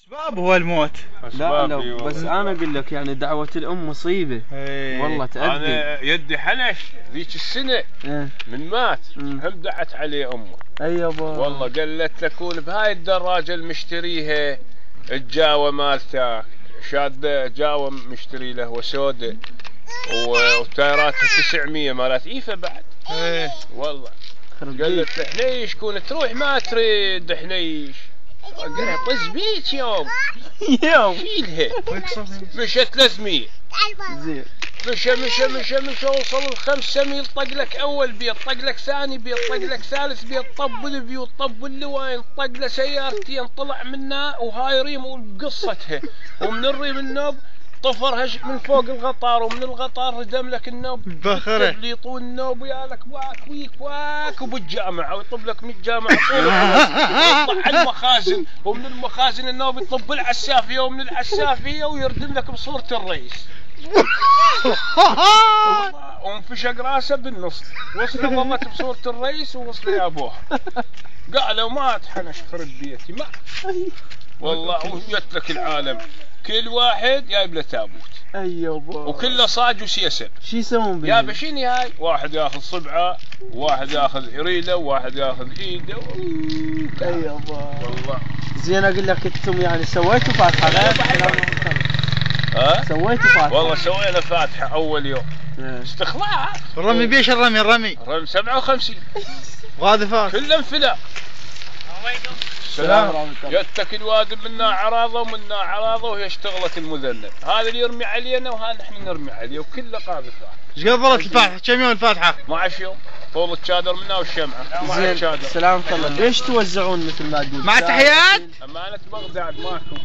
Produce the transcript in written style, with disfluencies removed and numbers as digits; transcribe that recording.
اسباب هو الموت. لا بس انا اقول لك يعني دعوة الام مصيبة. والله تأذي. انا يدي حنش ذيك السنة من مات هم دعت عليه امه. اي يابا والله قالت تكون بهاي الدراجة المشتريها الجاوة مالته شاد جاوة مشتري له وسودة وتايراتها 900 مالت ايفا بعد. والله قالت حنيش كون تروح ما تريد حنيش قالها طز بيك يوم شيلها مشى 300 زين مشى وصل ال5 ميل طق لك اول بيت طق لك ثاني بيت طق لك ثالث بيت طب البيوت طب اللوين طق له سيارتين طلع منها وهاي ريم وقصتها ومن الريم النوب طفرها من فوق الغطار ومن الغطار ردم لك النوب بخره اللي يطول النوب ويالك واك ويك واك وبالجامعه ويطب لك من الجامعه يطلع على المخازن ومن المخازن النوب يطب العسافيه ومن العسافيه ويردم لك بصوره الرئيس وانفشق راسه بالنص وصل والله بصوره الرئيس ووصل يا ابوه قالوا ما تحنش خرب بيتي ما والله وجت لك العالم كل واحد جايب له تابوت. اي يابا وكله صاج وسيسب. شو يسوون بيه؟ يا بشيني هاي واحد ياخذ صبعه وواحد ياخذ ريله وواحد ياخذ ايده اي يابا والله زين اقول لك انتم يعني سويتوا فاتحه غير سويتوا فاتحه؟ والله سوينا فاتحه اول يوم استخلاع. الرمي بيش الرمي 57 غاذفات كله انفلاء. سلام جتك الواد منا عراضه ومنا عراضه وهي اشتغلت المذنب هذا اللي يرمي علينا وهذا نحن نرمي عليه وكله قاذفات. ايش قد ظلت الفاتحه؟ كم يوم الفاتحه؟ 12 يوم طول الشادر منا والشمعه. زين سلامة الله ليش توزعون مثل ما تقول؟ مع تحيات امانه بغداد ماكو